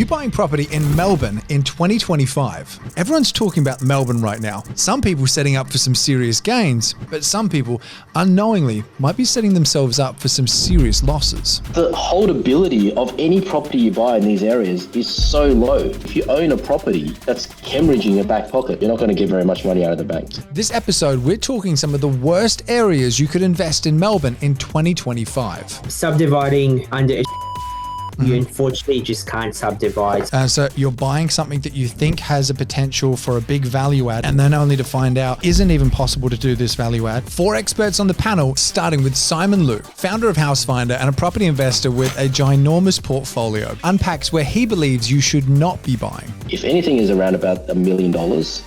you buying property in Melbourne in 2025? Everyone's talking about Melbourne right now. Some people setting up for some serious gains, but some people unknowingly might be setting themselves up for some serious losses. The holdability of any property you buy in these areas is so low. If you own a property that's hemorrhaging your back pocket, you're not going to get very much money out of the bank. This episode, we're talking some of the worst areas you could invest in Melbourne in 2025. Subdividing under you unfortunately just can't subdivide. So you're buying something that you think has a potential for a big value add, and then only to find out isn't even possible to do this value add. 4 experts on the panel, starting with Simon Liu, founder of Housefinder and a property investor with a ginormous portfolio, unpacks where he believes you should not be buying. If anything is around about $1 million,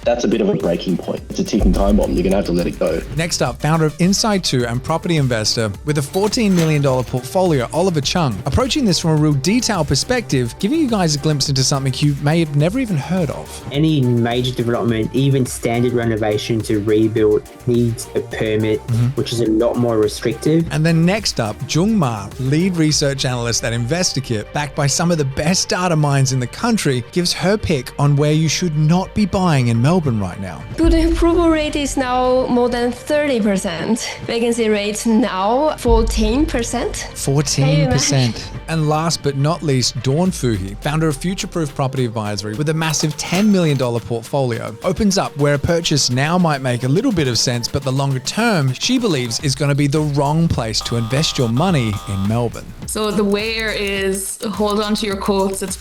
that's a bit of a breaking point. It's a ticking time bomb. You're going to have to let it go. Next up, founder of Inside 2 and property investor with a $14 million portfolio, Oliver Cheung, approaching this from a real detailed perspective, giving you guys a glimpse into something you may have never even heard of. Any major development, even standard renovation to rebuild, needs a permit, which is a lot more restrictive. And then next up, Junge Ma, lead research analyst at InvestorKit, backed by some of the best data minds in the country, gives her pick on where you should not be buying in Melbourne right now. Building approval rate is now more than 30%. Vacancy rate now 14%. 14%. And last but not least, Dawn Fouhy, founder of Future-Proof Property Advisory with a massive $10 million portfolio, opens up where a purchase now might make a little bit of sense, but the longer term, she believes, is going to be the wrong place to invest your money in Melbourne. So the where is, hold on to your quotes, it's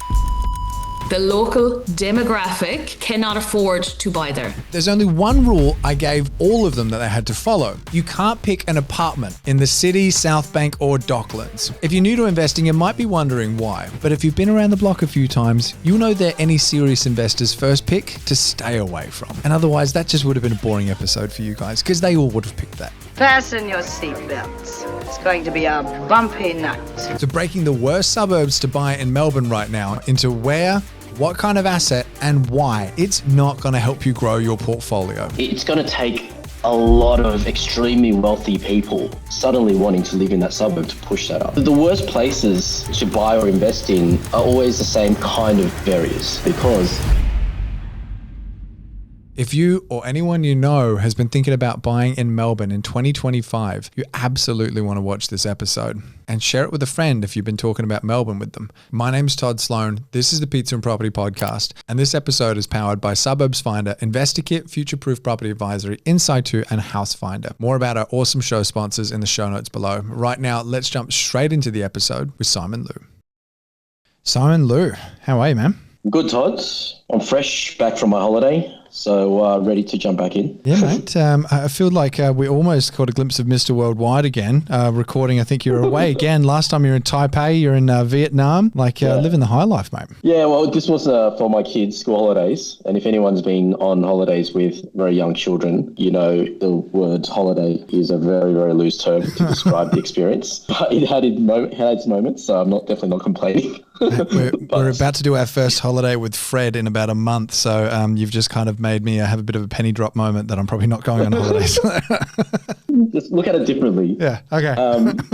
the local demographic cannot afford to buy there. There's only one rule I gave all of them that they had to follow. You can't pick an apartment in the city, South Bank, or Docklands. If you're new to investing, you might be wondering why. But if you've been around the block a few times, you'll know they're any serious investor's first pick to stay away from. And otherwise, that just would have been a boring episode for you guys, because they all would have picked that. Fasten your seatbelts. It's going to be a bumpy night. So breaking the worst suburbs to buy in Melbourne right now into where, what kind of asset, and why it's not going to help you grow your portfolio. It's going to take a lot of extremely wealthy people suddenly wanting to live in that suburb to push that up. The worst places to buy or invest in are always the same kind of areas, because if you or anyone you know has been thinking about buying in Melbourne in 2025, you absolutely want to watch this episode and share it with a friend if you've been talking about Melbourne with them. My name's Todd Sloan. This is the Pizza and Property Podcast, and this episode is powered by Suburbs Finder, InvestorKit, Future-Proof Property Advisory, Inside 2, and Housefinder. More about our awesome show sponsors in the show notes below. Right now, let's jump straight into the episode with Simon Liu. Simon Liu, how are you, man? Good, Todd. I'm fresh back from my holiday, so ready to jump back in. Yeah, mate. I feel like we almost caught a glimpse of Mr. Worldwide again, recording. I think you were away again. Last time you were in Taipei, you're in Vietnam, living the high life, mate. Yeah, well, this was for my kids' school holidays. And if anyone's been on holidays with very young children, you know the word holiday is a very, very loose term to describe the experience. But it had its moments, so I'm definitely not complaining. We're about to do our first holiday with Fred in about a month, so you've just kind of made me have a bit of a penny drop moment that I'm probably not going on holidays. Just look at it differently. Yeah, okay.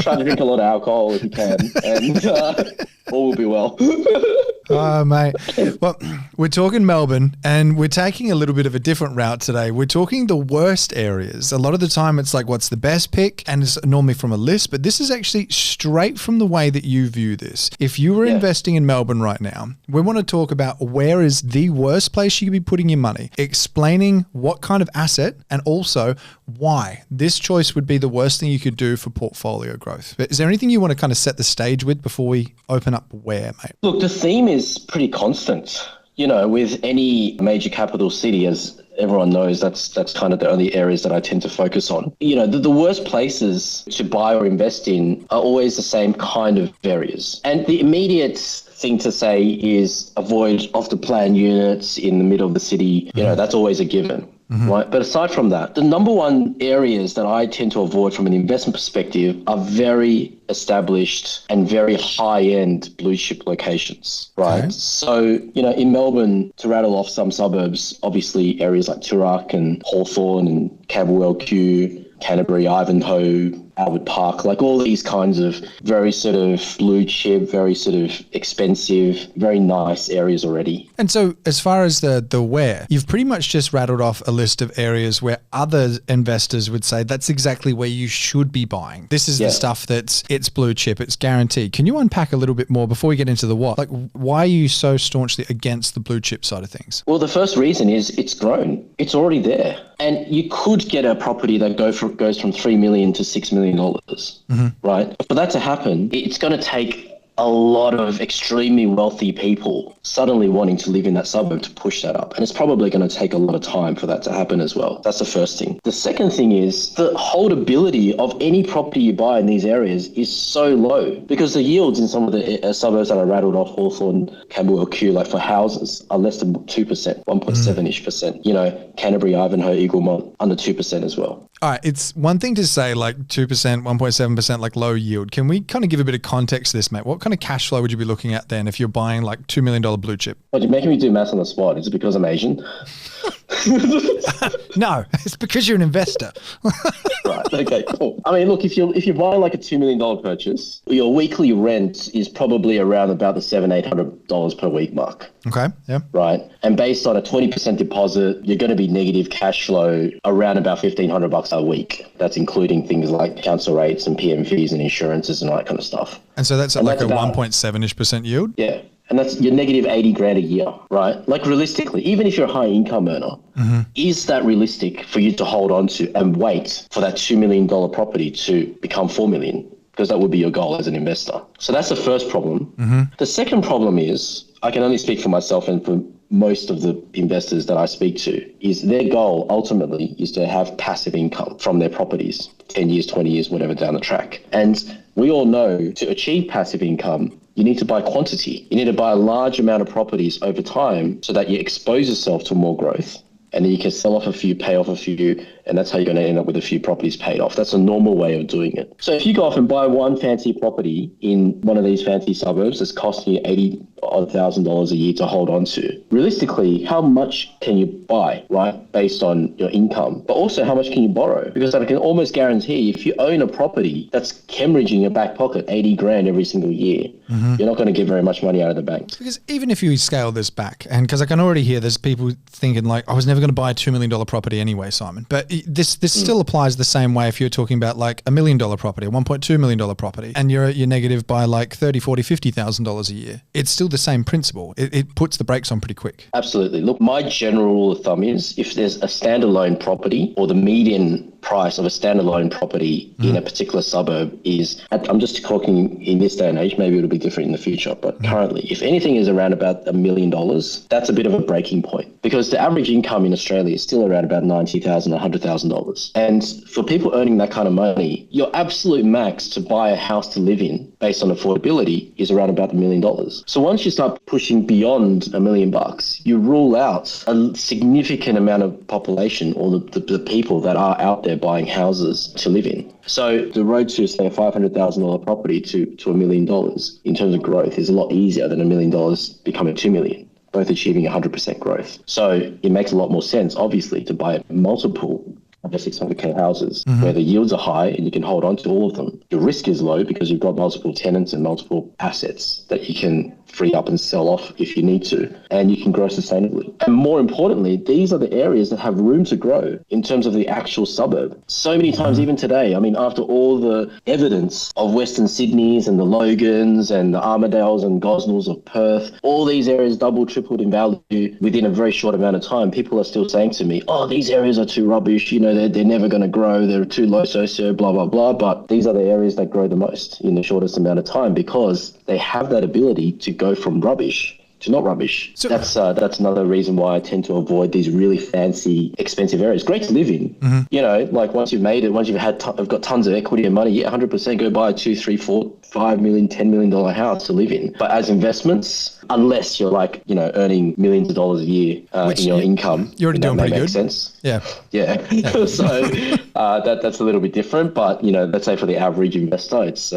Try to drink a lot of alcohol if you can, and all will be well. Oh, mate. Well, we're talking Melbourne, and we're taking a little bit of a different route today. We're talking the worst areas. A lot of the time it's like, what's the best pick? And it's normally from a list, but this is actually straight from the way that you view this. If you were investing in Melbourne right now, we want to talk about where is the worst place you could be putting your money, explaining what kind of asset, and also why this choice would be the worst thing you could do for portfolio growth. But is there anything you want to kind of set the stage with before we open up where, mate? Look, the theme is pretty constant. You know, with any major capital city, as everyone knows, that's kind of the only areas that I tend to focus on. You know, the worst places to buy or invest in are always the same kind of areas. And the immediate thing to say is avoid off-the-plan units in the middle of the city. You know, that's always a given. Right. But aside from that, the number one areas that I tend to avoid from an investment perspective are very established and very high-end blue chip locations. Right. Okay. So, you know, in Melbourne, to rattle off some suburbs, obviously areas like Toorak and Hawthorne and Camberwell, Kew, Canterbury, Ivanhoe, Albert Park, like all these kinds of very sort of blue chip, very sort of expensive, very nice areas already. And so as far as the where, you've pretty much just rattled off a list of areas where other investors would say that's exactly where you should be buying. This is the stuff it's blue chip, it's guaranteed. Can you unpack a little bit more before we get into the what? Like, why are you so staunchly against the blue chip side of things? Well, the first reason is it's grown. It's already there. And you could get a property that goes from $3 million to $6 million, right? For that to happen, it's going to take a lot of extremely wealthy people suddenly wanting to live in that suburb to push that up. And it's probably going to take a lot of time for that to happen as well. That's the first thing. The second thing is the holdability of any property you buy in these areas is so low because the yields in some of the suburbs that I rattled off, Hawthorne, Camberwell, Kew, like for houses are less than 2%, 1.7-ish%. You know, Canterbury, Ivanhoe, Eaglemont, under 2% as well. All right, it's one thing to say like 2%, 1.7%, like low yield. Can we kind of give a bit of context to this, mate? What kind of cash flow would you be looking at then if you're buying like $2 million blue chip? What, you're making me do maths on the spot? Is it because I'm Asian? No, it's because you're an investor. Right, okay, cool. I mean, look, if you're buying like a $2 million purchase, your weekly rent is probably around about the $700-800 per week mark. Okay, yeah. Right, and based on a 20% deposit, you're going to be negative cash flow around about $1,500 a week. That's including things like council rates and PM fees and insurances and all that kind of stuff. And so that's at like a 1.7-ish% yield? Yeah. And that's your negative 80 grand a year, right? Like realistically, even if you're a high income earner, is that realistic for you to hold on to and wait for that $2 million property to become $4 million? Because that would be your goal as an investor. So that's the first problem. The second problem is, I can only speak for myself and for most of the investors that I speak to, is their goal ultimately is to have passive income from their properties, 10 years, 20 years, whatever down the track. And we all know to achieve passive income, you need to buy quantity. You need to buy a large amount of properties over time so that you expose yourself to more growth. And then you can sell off a few, pay off a few, and that's how you're going to end up with a few properties paid off. That's a normal way of doing it. So if you go off and buy one fancy property in one of these fancy suburbs that's costing you $80,000 a year to hold on to, realistically, how much can you buy, right, based on your income? But also, how much can you borrow? Because I can almost guarantee if you own a property that's hemorrhaging in your back pocket 80 grand every single year, you're not going to get very much money out of the bank. Because even if you scale this back, and because I can already hear there's people thinking like, I was never going to buy a $2 million property anyway, Simon. But this still applies the same way if you're talking about like $1 million property, a $1.2 million property, and you're negative by like $30,000, $40,000, $50,000 a year. It's still the same principle. It puts the brakes on pretty quick. Absolutely. Look, my general rule of thumb is if there's a standalone property or the median price of a standalone property in a particular suburb is, I'm just talking in this day and age, maybe it'll be different in the future, but currently, if anything is around about $1 million, that's a bit of a breaking point because the average income in Australia is still around about $90,000, $100,000. And for people earning that kind of money, your absolute max to buy a house to live in based on affordability is around about $1 million. So once you start pushing beyond $1 million, you rule out a significant amount of population or the people that are out there buying houses to live in. So the road to, say, a $500,000 property to $1 million in terms of growth is a lot easier than $1 million becoming $2 million, both achieving 100% growth. So it makes a lot more sense, obviously, to buy multiple under 600k houses where the yields are high and you can hold on to all of them. Your risk is low because you've got multiple tenants and multiple assets that you can free up and sell off if you need to, and you can grow sustainably. And more importantly, these are the areas that have room to grow in terms of the actual suburb. So many times, even today, I mean, after all the evidence of Western Sydney's and the Logans and the Armadales and Gosnells of Perth, all these areas double, tripled in value within a very short amount of time, people are still saying to me, oh, these areas are too rubbish, you know, they're never going to grow, they're too low socio, blah, blah, blah. But these are the areas that grow the most in the shortest amount of time because they have that ability to go from rubbish to not rubbish. So that's another reason why I tend to avoid these really fancy, expensive areas. Great to live in, you know, like once you've made it, once you've got tons of equity and money, 100% go buy a $2, $3, $4, $5 million, $10 million house to live in. But as investments, unless you're like, earning millions of dollars a year in your income. You're already doing pretty good. Sense. Yeah. So that's a little bit different, but let's say for the average investor, it's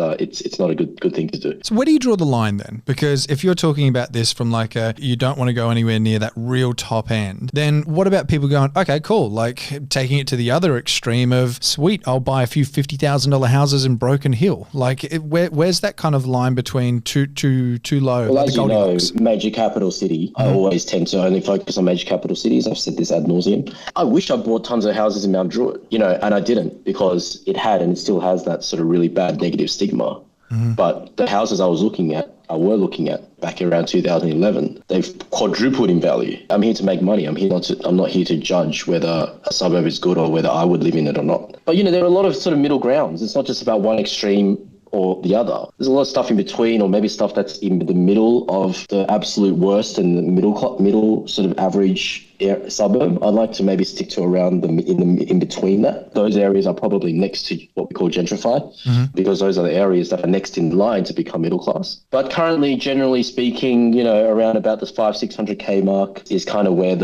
not a good thing to do. So where do you draw the line then? Because if you're talking about this from like you don't want to go anywhere near that real top end, then what about people going, okay, cool, like taking it to the other extreme of, sweet, I'll buy a few $50,000 houses in Broken Hill. Like where's that kind of line between too low? Well, as you know, major capital city, I always tend to only focus on major capital cities. I've said this ad nauseum. I wish I bought tons of houses in Mount Druitt, and I didn't, because it had and it still has that sort of really bad negative stigma. But the houses I were looking at back around 2011, they've quadrupled in value. I'm here to make money. I'm not here to judge whether a suburb is good or whether I would live in it or not. But there are a lot of sort of middle grounds. It's not just about one extreme or the other. There's a lot of stuff in between, or maybe stuff that's in the middle of the absolute worst and the middle sort of average suburb. I'd like to maybe stick to around in between that. Those areas are probably next to what we call gentrify, because those are the areas that are next in line to become middle class. But currently, generally speaking, around about the 500-600K mark is kind of where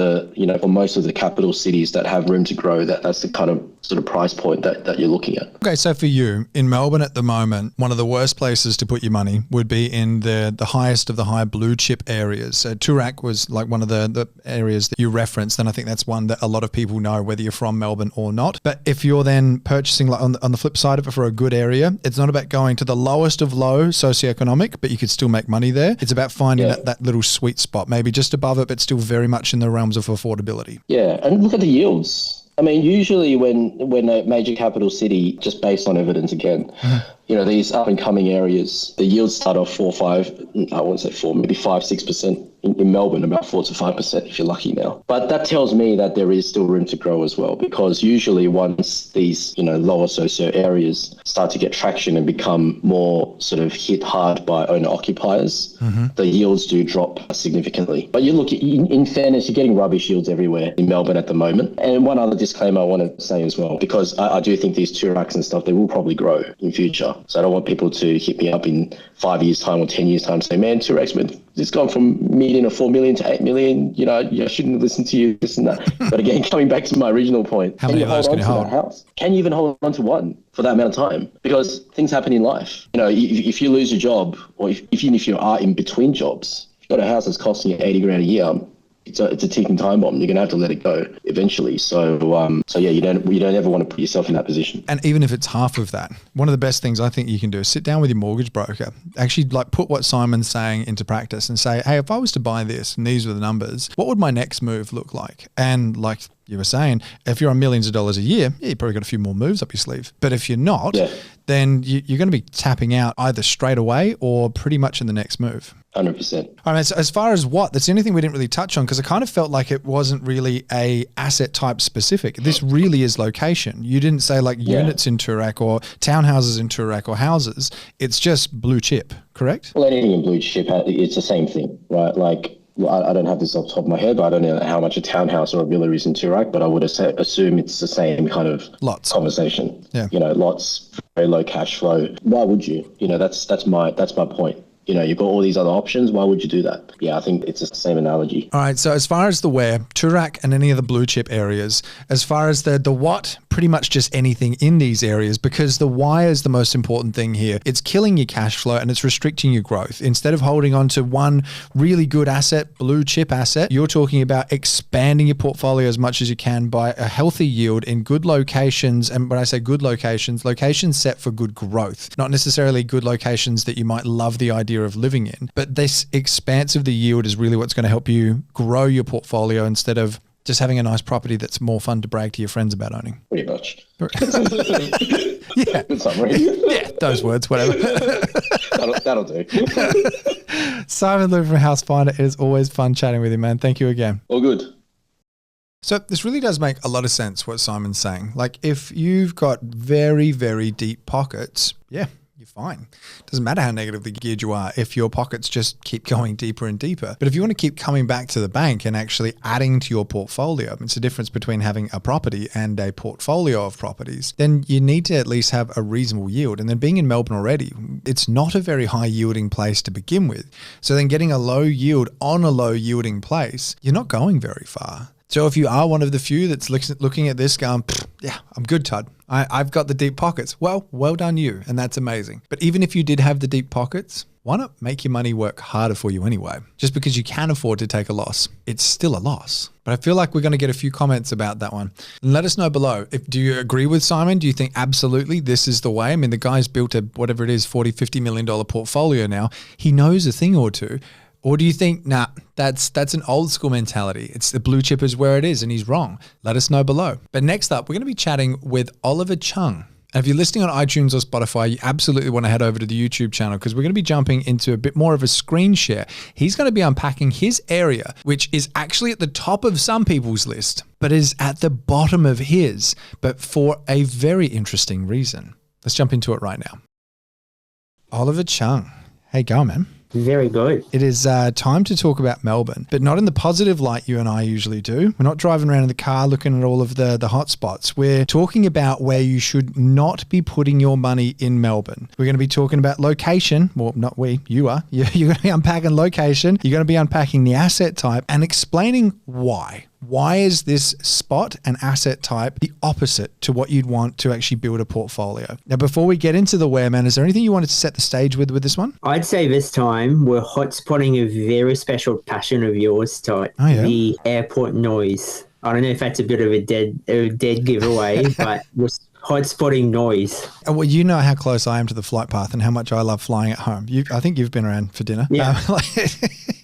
for most of the capital cities that have room to grow, that's the kind of sort of price point that you're looking at. Okay, so for you, in Melbourne at the moment, one of the worst places to put your money would be in the highest of the high blue chip areas. So Toorak was like one of the areas that you referenced, and I think that's one that a lot of people know, whether you're from Melbourne or not. But if you're then purchasing, like on the flip side of it, for a good area, it's not about going to the lowest of low socioeconomic, but you could still make money there. It's about finding that little sweet spot, maybe just above it, but still very much in the realms of affordability. Yeah, and look at the yields. I mean, usually when a major capital city, just based on evidence again, these up and coming areas, the yields start off 4, 5, I won't say 4, maybe 5, 6%. In Melbourne, about 4 to 5% if you're lucky now. But that tells me that there is still room to grow as well, because usually once these, lower socio areas start to get traction and become more sort of hit hard by owner occupiers, the yields do drop significantly. But you look, in fairness, you're getting rubbish yields everywhere in Melbourne at the moment. And one other disclaimer I want to say as well, because I do think these Tooraks and stuff, they will probably grow in future. So I don't want people to hit me up in 5 years' time or 10 years' time and say, man, Tooraks, it's gone from million or 4 million to 8 million. I shouldn't listen to you, this and that. But again, coming back to my original point, how many of those can you hold? That house? Can you even hold on to one for that amount of time? Because things happen in life. If you lose your job, or even if you are in between jobs, if you've got a house that's costing you 80 grand a year, it's a ticking time bomb. You're going to have to let it go eventually. So you don't ever want to put yourself in that position. And even if it's half of that, one of the best things I think you can do is sit down with your mortgage broker, actually like put what Simon's saying into practice and say, hey, if I was to buy this and these were the numbers, what would my next move look like? And like you were saying, if you're on millions of dollars a year, you probably got a few more moves up your sleeve. But if you're not, then you're going to be tapping out either straight away or pretty much in the next move. 100%. All right, so as far as that's the only thing we didn't really touch on, because I kind of felt like it wasn't really a asset type specific. This really is location. You didn't say like units in Toorak or townhouses in Toorak or houses. It's just blue chip, correct? Well, anything in blue chip, it's the same thing, right? Like, I don't have this off the top of my head, but I don't know how much a townhouse or a villa is in Toorak, but I would assume it's the same kind of conversation. Yeah. Lots, very low cash flow. Why would you? That's my point. You've got all these other options. Why would you do that? Yeah, I think it's the same analogy. All right. So as far as the where, Toorak and any of the blue chip areas, as far as the what, pretty much just anything in these areas, because the why is the most important thing here. It's killing your cash flow and it's restricting your growth. Instead of holding on to one really good asset, blue chip asset, you're talking about expanding your portfolio as much as you can by a healthy yield in good locations. And when I say good locations set for good growth, not necessarily good locations that you might love the idea of living in, but this expanse of the yield is really what's going to help you grow your portfolio instead of just having a nice property that's more fun to brag to your friends about owning. Pretty much. Yeah. Good summary. Yeah, those words, whatever. That'll do. Simon Liu from House Finder, it is always fun chatting with you, man. Thank you again. All good. So this really does make a lot of sense what Simon's saying. Like if you've got very, very deep pockets, you're fine. Doesn't matter how negatively geared you are if your pockets just keep going deeper and deeper. But if you want to keep coming back to the bank and actually adding to your portfolio, it's the difference between having a property and a portfolio of properties, then you need to at least have a reasonable yield. And then being in Melbourne already, it's not a very high yielding place to begin with. So then getting a low yield on a low yielding place, you're not going very far. So if you are one of the few that's looking at this going, yeah, I'm good, Todd. I've got the deep pockets. Well done you. And that's amazing. But even if you did have the deep pockets, why not make your money work harder for you anyway? Just because you can afford to take a loss, it's still a loss. But I feel like we're going to get a few comments about that one. And let us know below. Do you agree with Simon? Do you think absolutely this is the way? I mean, the guy's built a, whatever it is, $40, $50 million portfolio now. He knows a thing or two. Or do you think, nah, that's an old school mentality. It's the blue chip is where it is and he's wrong. Let us know below. But next up, we're going to be chatting with Oliver Cheung. And if you're listening on iTunes or Spotify, you absolutely want to head over to the YouTube channel because we're going to be jumping into a bit more of a screen share. He's going to be unpacking his area, which is actually at the top of some people's list, but is at the bottom of his, but for a very interesting reason. Let's jump into it right now. Oliver Cheung. How you going, man? Very good. It is time to talk about Melbourne, but not in the positive light you and I usually do. We're not driving around in the car looking at all of the hot spots. We're talking about where you should not be putting your money in Melbourne. We're going to be talking about location. Well, not we, you are. You're going to be unpacking location. You're going to be unpacking the asset type and explaining why. Why is this spot and asset type the opposite to what you'd want to actually build a portfolio? Now, before we get into the where, man, is there anything you wanted to set the stage with this one? I'd say this time we're hotspotting a very special passion of yours, Todd. Oh, yeah? The airport noise. I don't know if that's a bit of a dead giveaway, but we're hotspotting noise. Well, you know how close I am to the flight path and how much I love flying at home. I think you've been around for dinner. Yeah.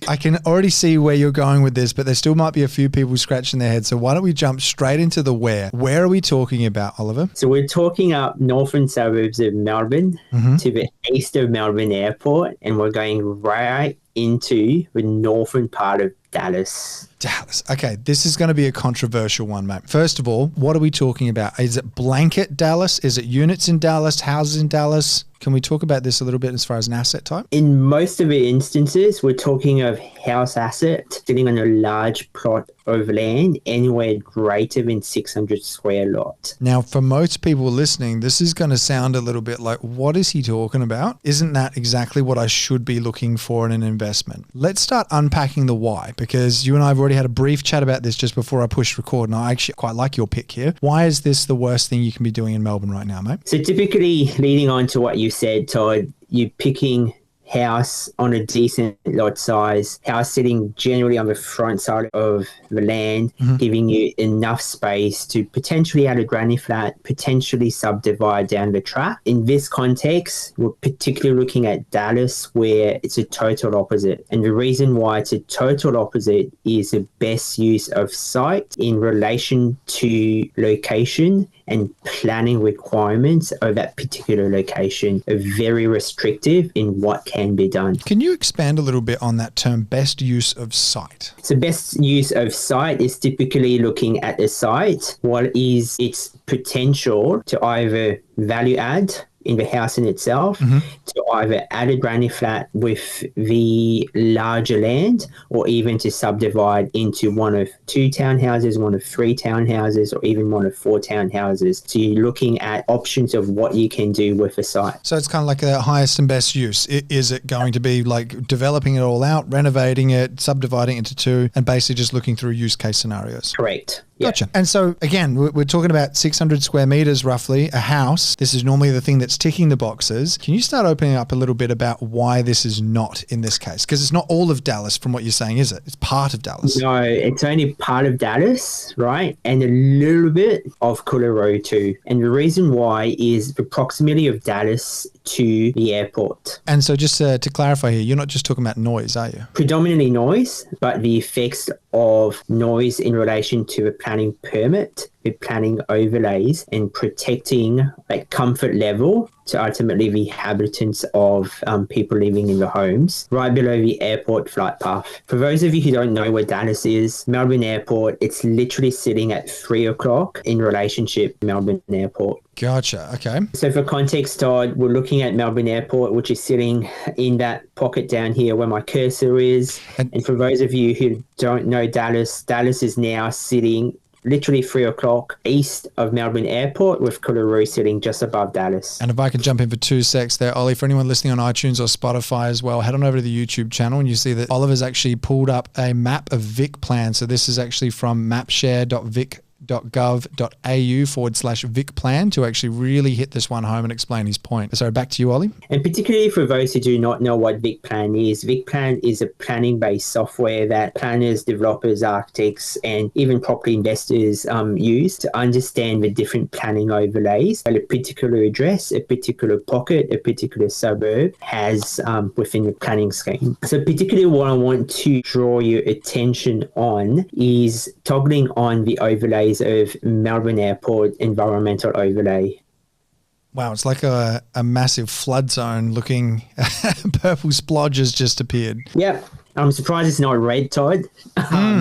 I can already see where you're going with this, but there still might be a few people scratching their heads. So why don't we jump straight into the where? Where are we talking about, Oliver? So we're talking up northern suburbs of Melbourne to the east of Melbourne Airport, and we're going right into the northern part of Dallas. Dallas. Okay, this is going to be a controversial one, mate. First of all, what are we talking about? Is it blanket Dallas? Is it units in Dallas, houses in Dallas? Can we talk about this a little bit as far as an asset type? In most of the instances, we're talking of house asset sitting on a large plot of land, anywhere greater than 600 square lot. Now, for most people listening, this is going to sound a little bit like, what is he talking about? Isn't that exactly what I should be looking for in an investment? Let's start unpacking the why, because you and I have already had a brief chat about this just before I pushed record, and I actually quite like your pick here. Why is this the worst thing you can be doing in Melbourne right now, mate? So typically, leading on to what you said, Todd, you're picking house on a decent lot size, house sitting generally on the front side of the land, giving you enough space to potentially add a granny flat, potentially subdivide down the track. In this context, we're particularly looking at Dallas, where it's a total opposite. And the reason why it's a total opposite is the best use of site in relation to location and planning requirements of that particular location are very restrictive in what can be done. Can you expand a little bit on that term, best use of site? So best use of site is typically looking at the site, what is its potential to either value add in the house in itself, to either add a granny flat with the larger land, or even to subdivide into one of 2 townhouses, one of 3 townhouses, or even one of 4 townhouses. So you're looking at options of what you can do with a site. So it's kind of like a highest and best use. Is it going to be like developing it all out, renovating it, subdividing it into 2, and basically just looking through use case scenarios? Correct. Gotcha. And so again, we're talking about 600 square meters roughly, a house. This is normally the thing that's ticking the boxes. Can you start opening up a little bit about why this is not in this case? Because it's not all of Dallas from what you're saying, is it? It's part of Dallas. No, it's only part of Dallas, right? And a little bit of Coolaroo too. And the reason why is the proximity of Dallas to the airport. And so just to clarify here, you're not just talking about noise, are you? Predominantly noise, but the effects of noise in relation to a planning permit with planning overlays and protecting that comfort level to ultimately the inhabitants of people living in the homes, right below the airport flight path. For those of you who don't know where Dallas is, Melbourne Airport, it's literally sitting at 3 o'clock in relationship to Melbourne Airport. Gotcha. Okay. So for context, Todd, we're looking at Melbourne Airport, which is sitting in that pocket down here where my cursor is. And for those of you who don't know Dallas, Dallas is now sitting literally 3 o'clock east of Melbourne Airport, with Coolaroo sitting just above Dallas. And if I could jump in for 2 secs there, Ollie, for anyone listening on iTunes or Spotify as well, head on over to the YouTube channel and you see that Oliver's actually pulled up a map of Vic plan. So this is actually from mapshare.vic.gov.au/Vic plan to actually really hit this one home and explain his point. So back to you, Ollie. And particularly for those who do not know what Vic plan is a planning-based software that planners, developers, architects, and even property investors use to understand the different planning overlays that a particular address, a particular pocket, a particular suburb has within the planning scheme. So particularly what I want to draw your attention on is toggling on the overlays of Melbourne Airport environmental overlay. Wow, it's like a massive flood zone looking purple splodge has just appeared. Yep. I'm surprised it's not red, Todd,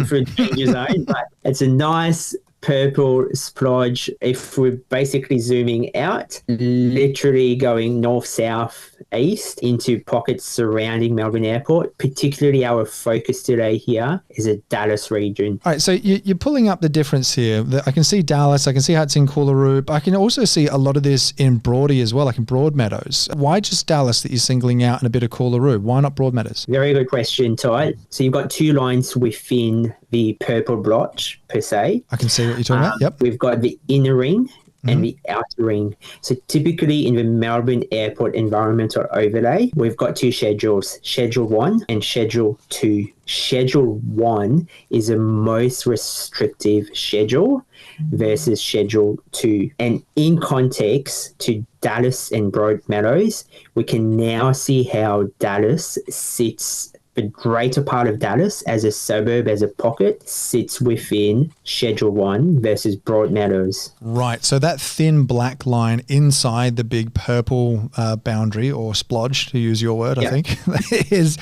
for a danger zone, but it's a nice purple splodge. If we're basically zooming out, literally going north, south, east into pockets surrounding Melbourne Airport, particularly our focus today here is a Dallas region. All right, so you're pulling up the difference here. I can see Dallas, I can see how it's in Coolaroo, but I can also see a lot of this in Broadie as well, like in Broadmeadows. Why just Dallas that you're singling out and a bit of Coolaroo? Why not Broadmeadows? Very good question, Todd. So you've got 2 lines within the purple blotch per se. I can see what you're talking about. Yep. We've got the inner ring and the outer ring. So typically in the Melbourne Airport environmental overlay, we've got 2 schedules, Schedule 1 and Schedule 2. Schedule 1 is the most restrictive schedule versus Schedule 2. And in context to Dallas and Broadmeadows, we can now see how Dallas sits, the greater part of Dallas as a suburb, as a pocket, sits within Schedule 1 versus Broadmeadows. Right. So that thin black line inside the big purple boundary, or splodge, to use your word, I think, is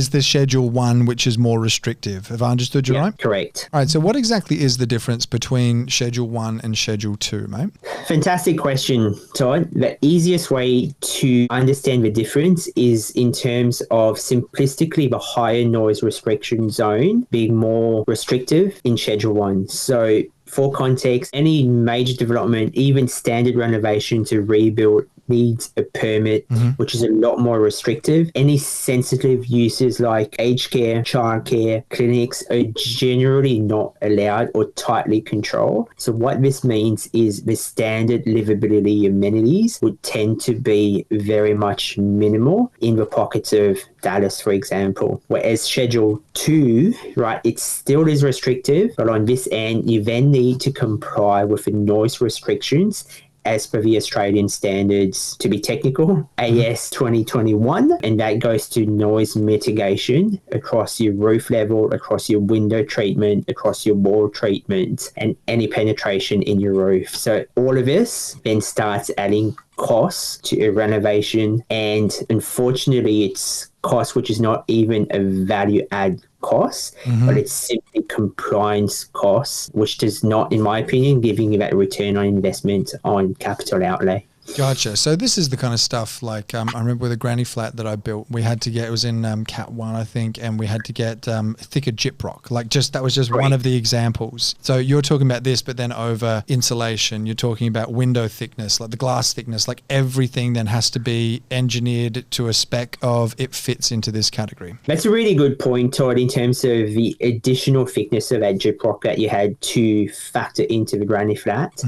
the Schedule 1, which is more restrictive. Have I understood you right? Correct. All right. So what exactly is the difference between Schedule 1 and Schedule 2, mate? Fantastic question, Todd. The easiest way to understand the difference is in terms of simplistically the higher noise restriction zone being more restrictive in Schedule 1. So for context, any major development, even standard renovation to rebuild, needs a permit, which is a lot more restrictive. Any sensitive uses like aged care, childcare, clinics are generally not allowed or tightly controlled. So what this means is the standard livability amenities would tend to be very much minimal in the pockets of Dallas, for example. Whereas Schedule 2, right, it still is restrictive, but on this end, you then need to comply with the noise restrictions as per the Australian standards, to be technical, AS 2021, and that goes to noise mitigation across your roof level, across your window treatment, across your wall treatment, and any penetration in your roof. So all of this then starts adding costs to a renovation, and unfortunately it's cost which is not even a value add cost, but it's simply compliance costs, which does not, in my opinion, giving you that return on investment on capital outlay. Gotcha. So this is the kind of stuff like I remember with a granny flat that I built, we had to get, it was in Cat 1, I think, and we had to get thicker gyprock. Like that was just one of the examples. So you're talking about this, but then over insulation, you're talking about window thickness, like the glass thickness, like everything then has to be engineered to a spec of it fits into this category. That's a really good point, Todd, in terms of the additional thickness of that gyprock that you had to factor into the granny flat.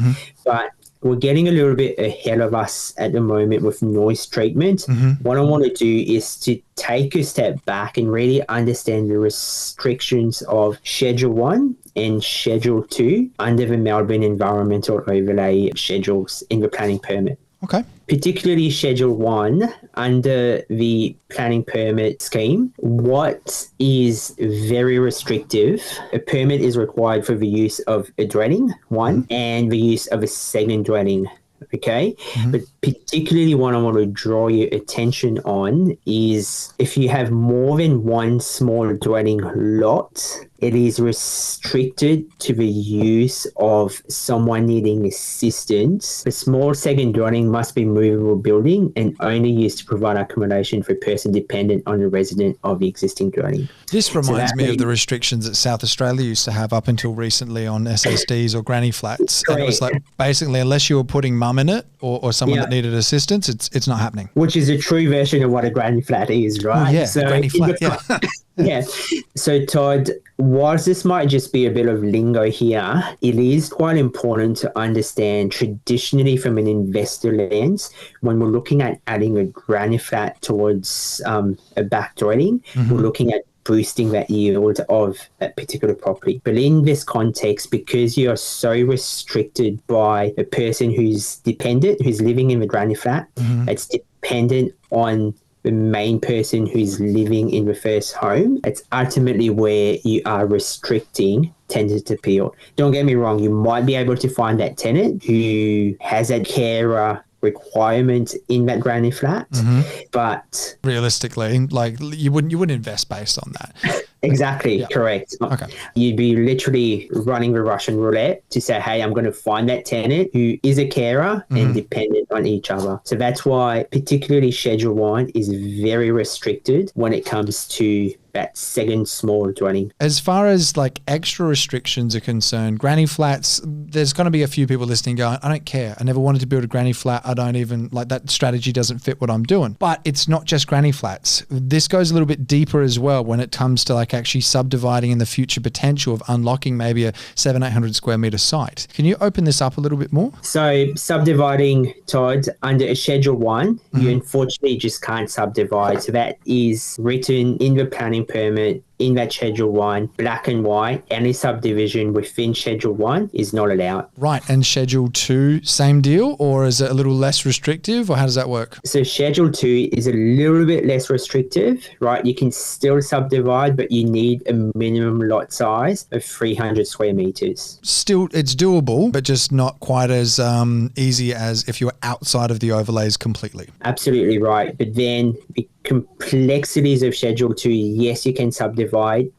But we're getting a little bit ahead of us at the moment with noise treatment. What I want to do is to take a step back and really understand the restrictions of Schedule 1 and Schedule 2 under the Melbourne Environmental Overlay schedules in the planning permit. Okay. particularly Schedule 1 under the planning permit scheme, what is very restrictive, a permit is required for the use of a dwelling, one, and the use of a second dwelling. Okay. But particularly what I want to draw your attention on is if you have more than one small dwelling lot, it is restricted to the use of someone needing assistance. The small second dwelling must be movable building and only used to provide accommodation for a person dependent on the resident of the existing dwelling. This reminds me of the restrictions that South Australia used to have up until recently on SSDs or granny flats. And it was like basically unless you were putting mum in it or someone that needed assistance, it's not happening. Which is a true version of what a granny flat is, right? Oh, yeah, so granny flat, yeah. So Todd, whilst this might just be a bit of lingo here, it is quite important to understand traditionally from an investor lens, when we're looking at adding a granny flat towards a back dwelling, we're looking at boosting that yield of that particular property. But in this context, because you are so restricted by a person who's dependent, who's living in the granny flat, it's dependent on the main person who's living in the first home, it's ultimately where you are restricting tenant appeal. Don't get me wrong, you might be able to find that tenant who has that carer requirement in that granny flat, but realistically, like you wouldn't invest based on that. Exactly, correct. Okay. You'd be literally running the Russian roulette to say, hey, I'm going to find that tenant who is a carer and dependent on each other. So that's why particularly Schedule 1 is very restricted when it comes to that second small dwelling. As far as like extra restrictions are concerned, granny flats, there's going to be a few people listening going, I don't care. I never wanted to build a granny flat. I don't even like that strategy doesn't fit what I'm doing. But it's not just granny flats. This goes a little bit deeper as well when it comes to like actually subdividing in the future potential of unlocking maybe a 700-800 square meter site. Can you open this up a little bit more? So subdividing, Todd, under a Schedule 1, you unfortunately just can't subdivide. So that is written in the planning permit in that Schedule 1, black and white. Any subdivision within Schedule 1 is not allowed. Right. And Schedule 2, same deal? Or is it a little less restrictive? Or how does that work? So Schedule 2 is a little bit less restrictive, right? You can still subdivide, but you need a minimum lot size of 300 square meters. Still, it's doable, but just not quite as easy as if you were outside of the overlays completely. Absolutely right. But then the complexities of Schedule 2, yes, you can subdivide.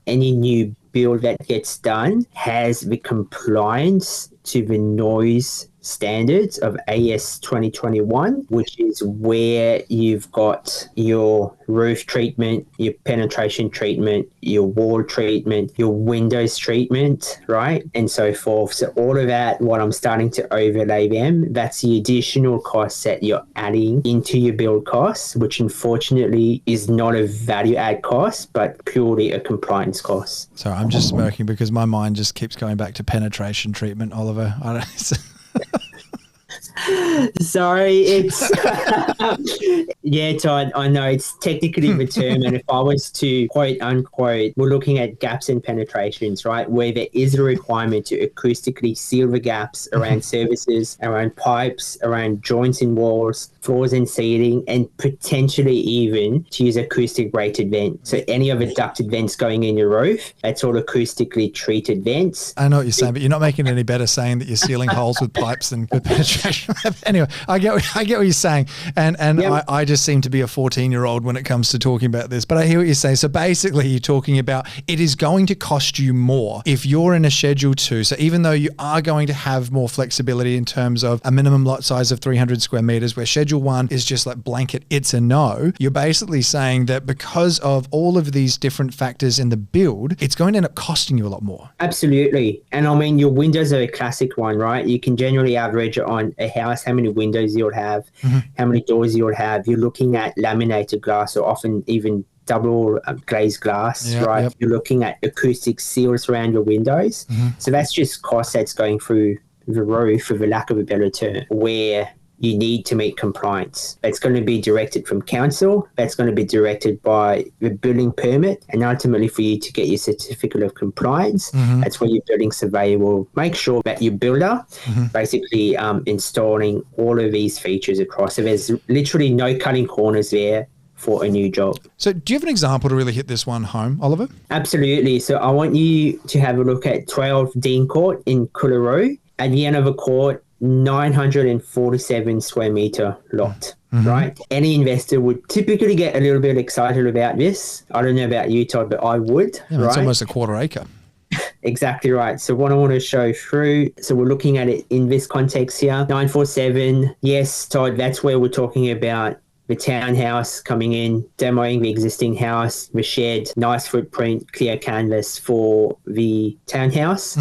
Any new build that gets done has the compliance to the noise standards of AS 2021, which is where you've got your roof treatment, your penetration treatment, your wall treatment, your windows treatment, right? And so forth. So all of that, what I'm starting to overlay them, that's the additional costs that you're adding into your build costs, which unfortunately is not a value add cost, but purely a compliance cost. Sorry, I'm just smirking because my mind just keeps going back to penetration treatment, Oliver. I don't Sorry, it's yeah, Todd, I know it's technically the term, and if I was to quote unquote, we're looking at gaps and penetrations, right, where there is a requirement to acoustically seal the gaps around services, around pipes, around joints in walls, floors and ceiling, and potentially even to use acoustic rated vents. So any of the ducted vents going in your roof, that's all acoustically treated vents. I know what you're saying, but you're not making it any better saying that you're sealing holes with pipes than with penetration. Anyway, I get what you're saying, and yep. I just seem to be a 14-year-old when it comes to talking about this, but I hear what you're saying. So basically you're talking about it is going to cost you more if you're in a Schedule 2. So even though you are going to have more flexibility in terms of a minimum lot size of 300 square meters, where Schedule 1 is just like blanket, it's a no, you're basically saying that because of all of these different factors in the build, it's going to end up costing you a lot more. Absolutely. And I mean, your windows are a classic one, right? You can generally average on a house how many windows you'll have, how many doors you'll have. You're looking at laminated glass, or often even double glazed glass, right? Yep. You're looking at acoustic seals around your windows. So that's just cost that's going through the roof, for the lack of a better term, where you need to meet compliance. That's going to be directed from council. That's going to be directed by the building permit. And ultimately for you to get your certificate of compliance, that's where your building surveyor will make sure that your builder basically installing all of these features across. So there's literally no cutting corners there for a new job. So do you have an example to really hit this one home, Oliver? Absolutely. So I want you to have a look at 12 Dean Court in Coolaroo. At the end of a court, 947 square meter lot, right? Any investor would typically get a little bit excited about this. I don't know about you, Todd, but I would. Yeah, right? It's almost a quarter acre. Exactly right. So what I want to show through, so we're looking at it in this context here, 947. Yes, Todd, that's where we're talking about the townhouse coming in, demoing the existing house, the shed, nice footprint, clear canvas for the townhouse.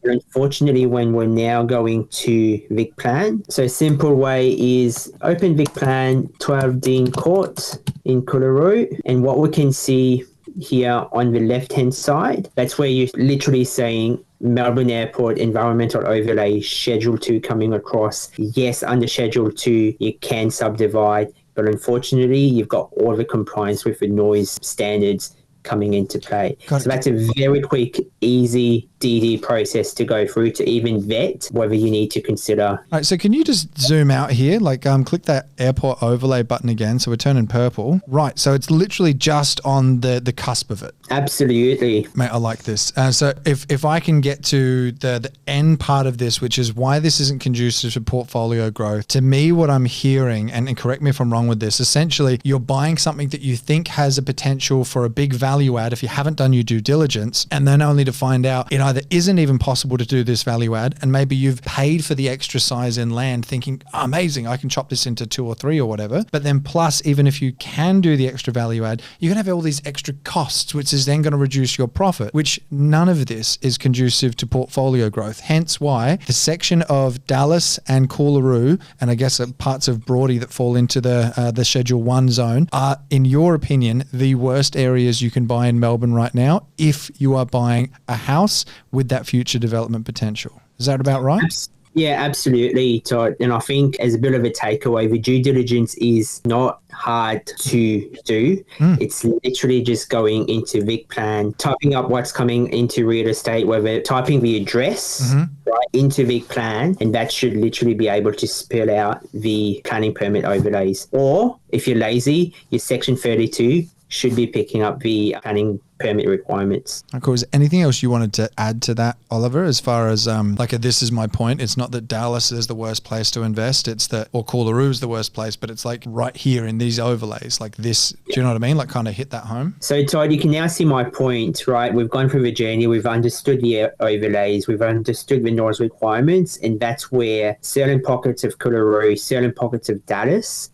But unfortunately, when we're now going to Vic Plan, so a simple way is open Vic Plan, 12 Dean Court in Coolaroo, and what we can see here on the left-hand side, that's where you're literally saying Melbourne Airport Environmental Overlay Schedule 2 coming across. Yes, under Schedule 2, you can subdivide, but unfortunately, you've got all the compliance with the noise standards coming into play. So that's a very quick, easy DD process to go through to even vet whether you need to consider. All right, so can you just zoom out here? Like click that airport overlay button again. So we're turning purple. Right, so it's literally just on the cusp of it. Absolutely. Mate, I like this. So if I can get to the end part of this, which is why this isn't conducive to portfolio growth, to me what I'm hearing, and correct me if I'm wrong with this, essentially you're buying something that you think has a potential for a big value add if you haven't done your due diligence, and then only to find out it either isn't even possible to do this value add, and maybe you've paid for the extra size in land thinking, oh, amazing, I can chop this into 2 or 3 or whatever. But then plus, even if you can do the extra value add, you're going to have all these extra costs, which is then going to reduce your profit, which none of this is conducive to portfolio growth. Hence why the section of Dallas and Coolaroo, and I guess parts of Broadie that fall into the Schedule 1 zone are, in your opinion, the worst areas you can buy in Melbourne right now if you are buying a house with that future development potential. Is that about right? Yeah, absolutely, Todd. And I think as a bit of a takeaway, the due diligence is not hard to do. It's literally just going into Vic Plan, typing up what's coming into real estate, whether typing the address right into Vic Plan, and that should literally be able to spell out the planning permit overlays. Or if you're lazy, your Section 32 should be picking up the planning permit requirements. Of course. Anything else you wanted to add to that, Oliver, as far as this is my point? It's not that Dallas is the worst place to invest, it's that, or Coolaroo is the worst place, but it's like right here in these overlays, like this, do you know what I mean? Like kind of hit that home. So Todd, you can now see my point, right? We've gone through the journey, we've understood the overlays, we've understood the noise requirements, and that's where certain pockets of Coolaroo, certain pockets of Dallas,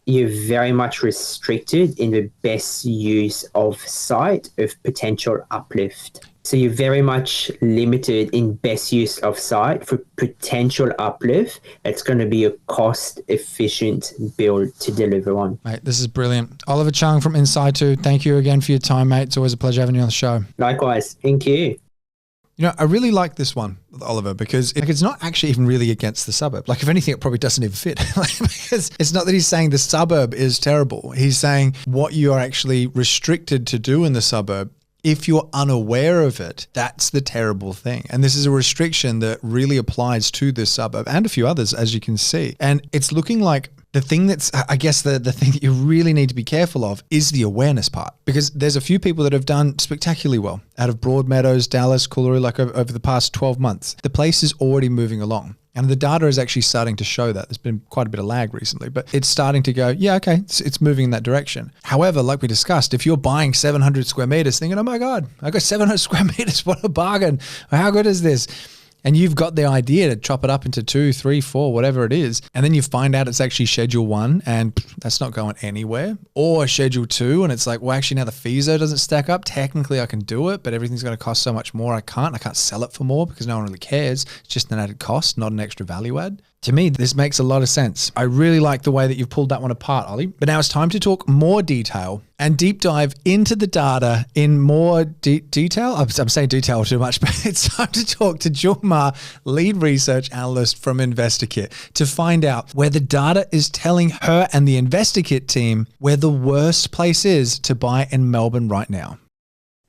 you're very much restricted in the best use of site of potential uplift. So you're very much limited in best use of site for potential uplift. It's going to be a cost-efficient build to deliver on. Mate, this is brilliant. Oliver Cheung from Inside 2, thank you again for your time, mate. It's always a pleasure having you on the show. Likewise. Thank you. You know, I really like this one with Oliver because it's not actually even really against the suburb. Like, if anything, it probably doesn't even fit. Because it's not that he's saying the suburb is terrible. He's saying what you are actually restricted to do in the suburb, if you're unaware of it, that's the terrible thing. And this is a restriction that really applies to this suburb and a few others, as you can see. And it's looking like the thing that's, I guess, the thing that you really need to be careful of is the awareness part, because there's a few people that have done spectacularly well out of Broadmeadows, Dallas, Coolaroo, like over the past 12 months. The place is already moving along. And the data is actually starting to show that. There's been quite a bit of lag recently, but it's starting to go, yeah, okay, it's moving in that direction. However, like we discussed, if you're buying 700 square meters thinking, oh my God, I got 700 square meters, what a bargain. How good is this? And you've got the idea to chop it up into 2, 3, 4, whatever it is. And then you find out it's actually Schedule 1 and that's not going anywhere. Or Schedule 2 and it's like, well, actually now the FISO doesn't stack up. Technically I can do it, but everything's going to cost so much more. I can't sell it for more because no one really cares. It's just an added cost, not an extra value add. To me, this makes a lot of sense. I really like the way that you've pulled that one apart, Ollie. But now it's time to talk more detail and deep dive into the data in more detail. I'm saying detail too much, but it's time to talk to Junge Ma, lead research analyst from InvestorKit, to find out where the data is telling her and the InvestorKit team where the worst place is to buy in Melbourne right now.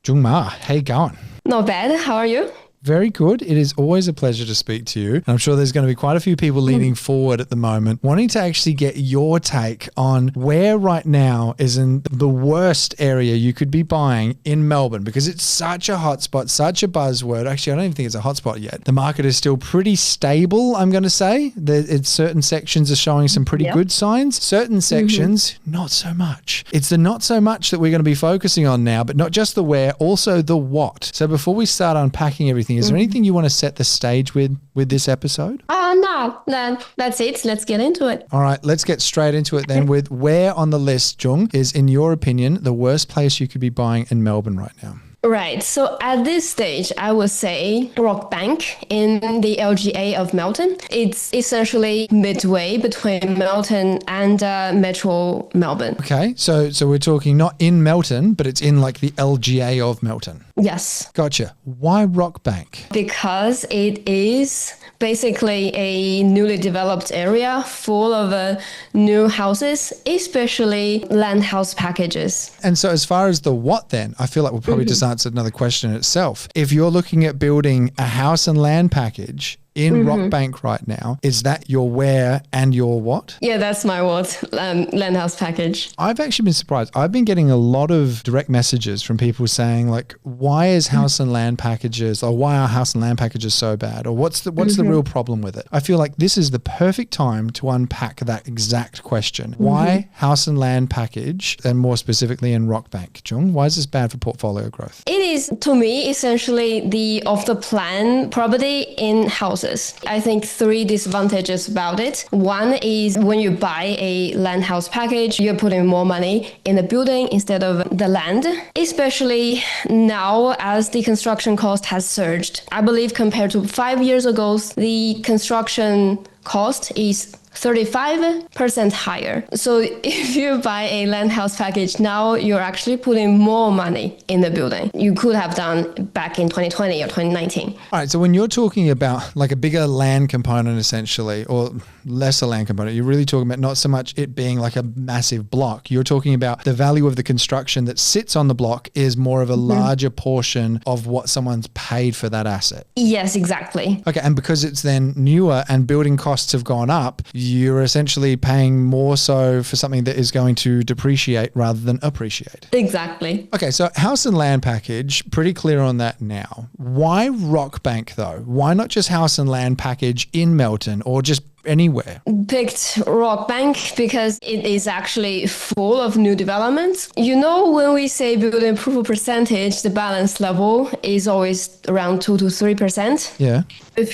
Junge Ma, how you going? Not bad. How are you? Very good. It is always a pleasure to speak to you. I'm sure there's going to be quite a few people leaning forward at the moment, wanting to actually get your take on where right now is in the worst area you could be buying in Melbourne, because it's such a hotspot, such a buzzword. Actually, I don't even think it's a hotspot yet. The market is still pretty stable, I'm going to say. Certain sections are showing some pretty good signs. Certain sections, not so much. It's the not so much that we're going to be focusing on now, but not just the where, also the what. So before we start unpacking everything, is there anything you want to set the stage with this episode? No, that's it. Let's get into it. All right, let's get straight into it then with where on the list, Cheung, is, in your opinion, the worst place you could be buying in Melbourne right now? Right. So at this stage, I would say Rockbank in the LGA of Melbourne. It's essentially midway between Melbourne and Metro Melbourne. Okay. So we're talking not in Melbourne, but it's in like the LGA of Melbourne. Yes. Gotcha. Why Rockbank? Because it is basically a newly developed area full of new houses, especially land house packages. And so as far as the what then, I feel like we'll probably just answer another question in itself. If you're looking at building a house and land package in Rockbank right now, is that your where and your what? Yeah, that's my what, land house package. I've actually been surprised. I've been getting a lot of direct messages from people saying like, why is house and land packages, or why are house and land packages so bad? Or what's the real problem with it? I feel like this is the perfect time to unpack that exact question. Why house and land package, and more specifically in Rockbank? Cheung, why is this bad for portfolio growth? It is, to me, essentially the off-the-plan property in houses. I think 3 disadvantages about it. One is when you buy a land house package, you're putting more money in the building instead of the land, especially now as the construction cost has surged. I believe compared to 5 years ago, the construction cost is 35% higher. So if you buy a land house package now, you're actually putting more money in the building you could have done back in 2020 or 2019. All right. So when you're talking about like a bigger land component essentially, or lesser land component, you're really talking about not so much it being like a massive block. You're talking about the value of the construction that sits on the block is more of a larger portion of what someone's paid for that asset. Yes, exactly. Okay. And because it's then newer and building costs have gone up, you're essentially paying more so for something that is going to depreciate rather than appreciate. Exactly. Okay, so house and land package, pretty clear on that now. Why Rockbank though? Why not just house and land package in Melbourne or just anywhere? Picked Rockbank because it is actually full of new developments. You know, when we say building approval percentage, the balance level is always around 2 to 3%. Yeah. If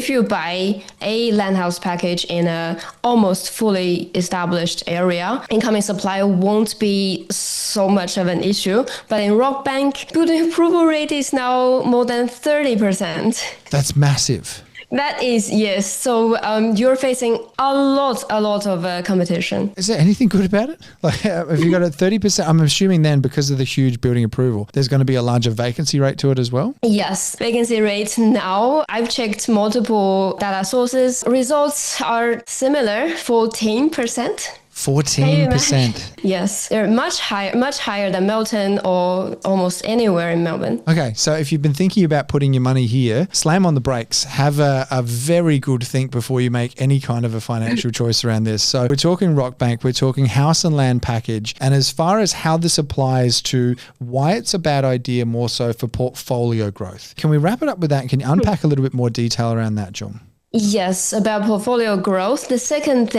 you buy a land house package in a almost fully established area, incoming supply won't be so much of an issue. But in Rockbank, building approval rate is now more than 30%. That's massive. That is, yes. So you're facing a lot of competition. Is there anything good about it? Like, have you got a 30%? I'm assuming then because of the huge building approval, there's going to be a larger vacancy rate to it as well? Yes. Vacancy rate now, I've checked multiple data sources. Results are similar, 14%. 14%. Yes, they're much higher than Melbourne or almost anywhere in Melbourne. Okay, so if you've been thinking about putting your money here, slam on the brakes. Have a very good think before you make any kind of a financial choice around this. So we're talking Rockbank, we're talking house and land package. And as far as how this applies to why it's a bad idea more so for portfolio growth, can we wrap it up with that? Can you unpack a little bit more detail around that, John? Yes, about portfolio growth. The second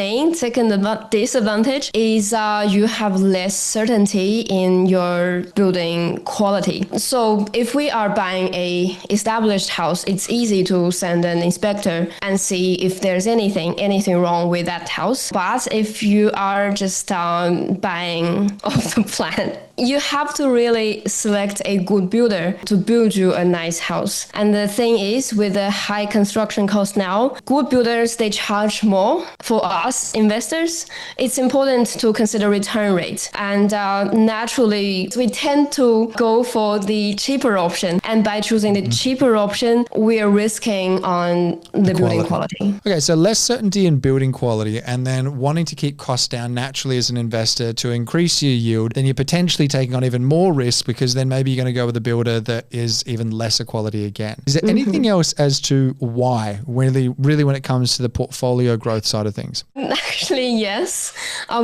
disadvantage is you have less certainty in your building quality. So if we are buying a established house, it's easy to send an inspector and see if there's anything wrong with that house. But if you are just buying off the plan, you have to really select a good builder to build you a nice house. And the thing is, with the high construction cost now, now, good builders, they charge more. For us investors, it's important to consider return rate. And naturally, we tend to go for the cheaper option. And by choosing the cheaper option, we are risking on the building quality. Okay, so less certainty in building quality and then wanting to keep costs down naturally as an investor to increase your yield, then you're potentially taking on even more risk because then maybe you're going to go with a builder that is even lesser quality again. Is there anything else as to why, really when it comes to the portfolio growth side of things? Actually, yes.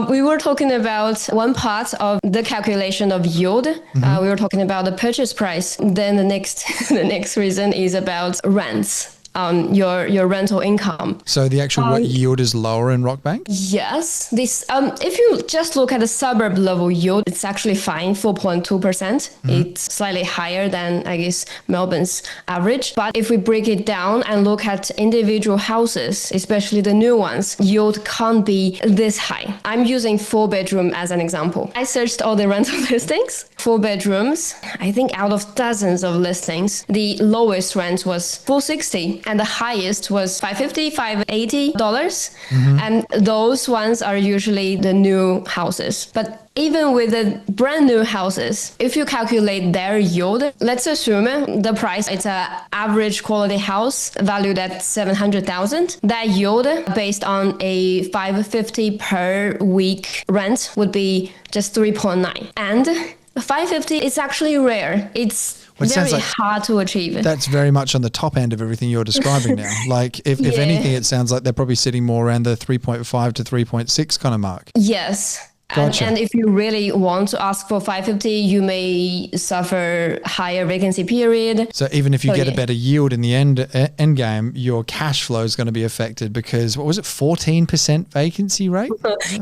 We were talking about one part of the calculation of yield. We were talking about the purchase price. Then the next reason is about rents. Your rental income. So the actual what yield is lower in Rockbank? Yes. This if you just look at the suburb level yield, it's actually fine, 4.2%. It's slightly higher than, I guess, Melbourne's average. But if we break it down and look at individual houses, especially the new ones, yield can't be this high. I'm using 4-bedroom as an example. I searched all the rental listings. 4 bedrooms, I think out of dozens of listings, the lowest rent was $460. And the highest was $550, $580. And those ones are usually the new houses. But even with the brand new houses, if you calculate their yield, let's assume the price, it's an average quality house valued at $700,000. That yield based on a $550 per week rent would be just 3.9. And $550 is actually rare. It's very hard to achieve. That's very much on the top end of everything you're describing now. Like if anything, it sounds like they're probably sitting more around the 3.5 to 3.6 kind of mark. Yes. Gotcha. And if you really want to ask for 550, you may suffer higher vacancy period. So even if you get a better yield in the end game, your cash flow is going to be affected because, what was it, 14% vacancy rate?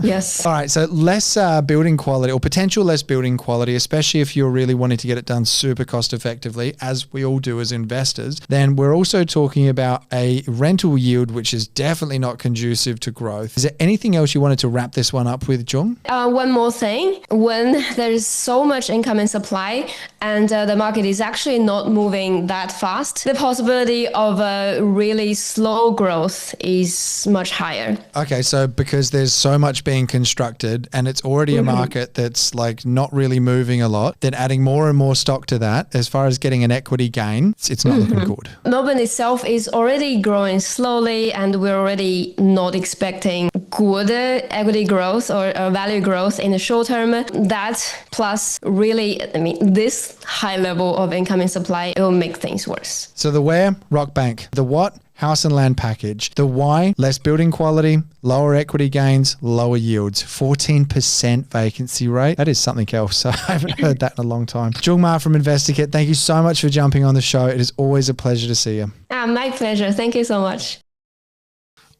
Yes. All right. So less building quality or potential less building quality, especially if you're really wanting to get it done super cost effectively, as we all do as investors, then we're also talking about a rental yield, which is definitely not conducive to growth. Is there anything else you wanted to wrap this one up with, Junge? One more thing, when there's so much income and supply and the market is actually not moving that fast, the possibility of a really slow growth is much higher. Okay, so because there's so much being constructed and it's already a market that's like not really moving a lot, then adding more and more stock to that, as far as getting an equity gain, it's not looking good. Melbourne itself is already growing slowly and we're already not expecting good equity growth or value growth in the short term. That plus really, this high level of income and supply, it will make things worse. So the where, Rockbank. The what, house and land package. The why, less building quality, lower equity gains, lower yields. 14% vacancy rate. That is something else. I haven't heard that in a long time. Junge Ma from InvestorKit, thank you so much for jumping on the show. It is always a pleasure to see you. My pleasure. Thank you so much.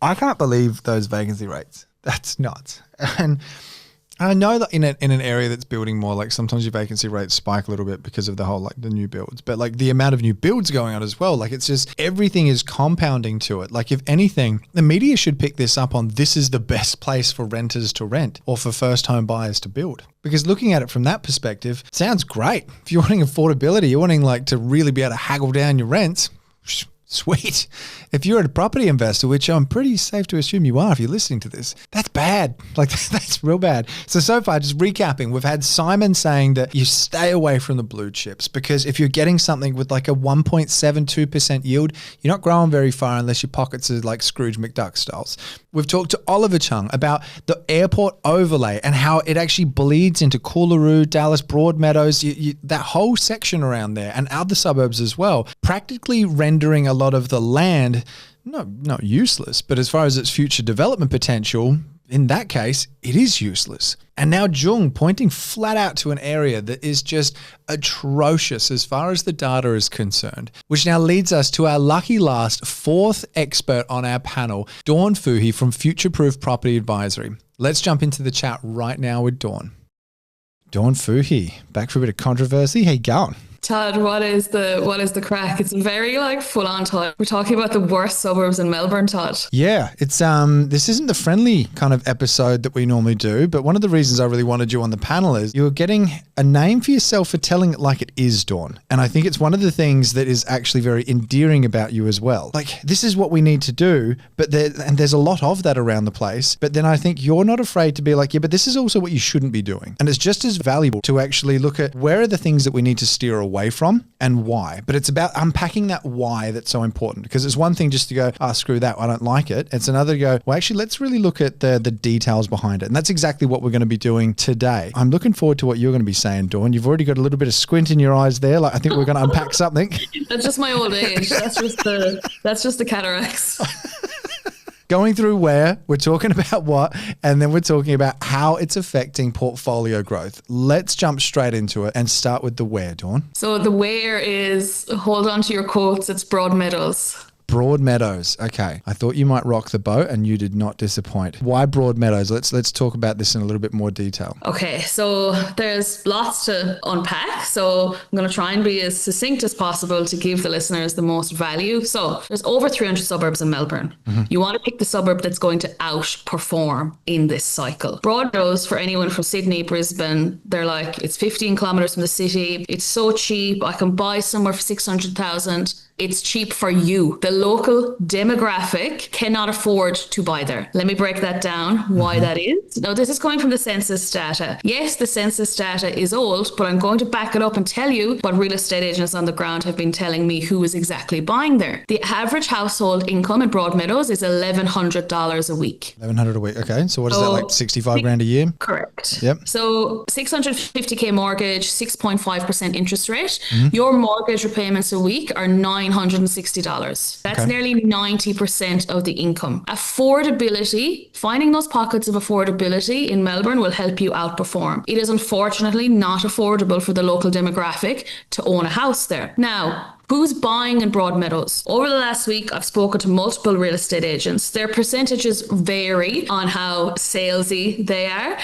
I can't believe those vacancy rates. That's nuts. And I know that in an area that's building more, like sometimes your vacancy rates spike a little bit because of the whole, like the new builds, but like the amount of new builds going on as well. Like it's just, everything is compounding to it. Like if anything, the media should pick this up on, this is the best place for renters to rent or for first home buyers to build. Because looking at it from that perspective, sounds great. If you're wanting affordability, you're wanting like to really be able to haggle down your rents, sweet. If you're a property investor, which I'm pretty safe to assume you are if you're listening to this, that's bad. Like that's real bad. So far, just recapping, we've had Simon saying that you stay away from the blue chips because if you're getting something with like a 1.72% yield, you're not growing very far unless your pockets are like Scrooge McDuck styles. We've talked to Oliver Cheung about the airport overlay and how it actually bleeds into Coolaroo, Dallas, Broadmeadows, that whole section around there and other suburbs as well, practically rendering a lot of the land, not useless, but as far as its future development potential, in that case, it is useless. And now Junge pointing flat out to an area that is just atrocious as far as the data is concerned, which now leads us to our lucky last fourth expert on our panel, Dawn Fouhy from Future Proof Property Advisory. Let's jump into the chat right now with Dawn. Dawn Fouhy, back for a bit of controversy. How you going? Todd, what is the crack? It's very like full on time. We're talking about the worst suburbs in Melbourne, Todd. Yeah, it's this isn't the friendly kind of episode that we normally do, but one of the reasons I really wanted you on the panel is you're getting a name for yourself for telling it like it is, Dawn. And I think it's one of the things that is actually very endearing about you as well. Like, this is what we need to do, but there's a lot of that around the place. But then I think you're not afraid to be like, yeah, but this is also what you shouldn't be doing. And it's just as valuable to actually look at where are the things that we need to steer away from and why. But it's about unpacking that why that's so important, because it's one thing just to go, screw that, I don't like it. It's another to go, well, actually, let's really look at the details behind it. And that's exactly what we're going to be doing today. I'm looking forward to what you're going to be saying, Dawn. You've already got a little bit of squint in your eyes there. Like, I think we're going to unpack something. That's just my old age. That's just the cataracts. Going through where, we're talking about what, and then we're talking about how it's affecting portfolio growth. Let's jump straight into it and start with the where, Dawn. So the where is, hold on to your quotes, it's Broadmeadows. Broadmeadows. Okay. I thought you might rock the boat and you did not disappoint. Why Broadmeadows? Let's talk about this in a little bit more detail. Okay. So there's lots to unpack. So I'm going to try and be as succinct as possible to give the listeners the most value. So there's over 300 suburbs in Melbourne. Mm-hmm. You want to pick the suburb that's going to outperform in this cycle. Broadmeadows, for anyone from Sydney, Brisbane, they're like, it's 15 kilometers from the city. It's so cheap. I can buy somewhere for 600,000. It's cheap for you. The local demographic cannot afford to buy there. Let me break that down, why that is. Now, this is coming from the census data. Yes, the census data is old, but I'm going to back it up and tell you what real estate agents on the ground have been telling me who is exactly buying there. The average household income in Broadmeadows is $1,100 a week. $1,100 a week. Okay. So what is that, like 65 grand a year? Correct. Yep. So 650K mortgage, 6.5% interest rate. Mm-hmm. Your mortgage repayments a week are $960. That's nearly 90% of the income. Affordability, finding those pockets of affordability in Melbourne will help you outperform. It is unfortunately not affordable for the local demographic to own a house there. Now, who's buying in Broadmeadows? Over the last week, I've spoken to multiple real estate agents. Their percentages vary on how salesy they are,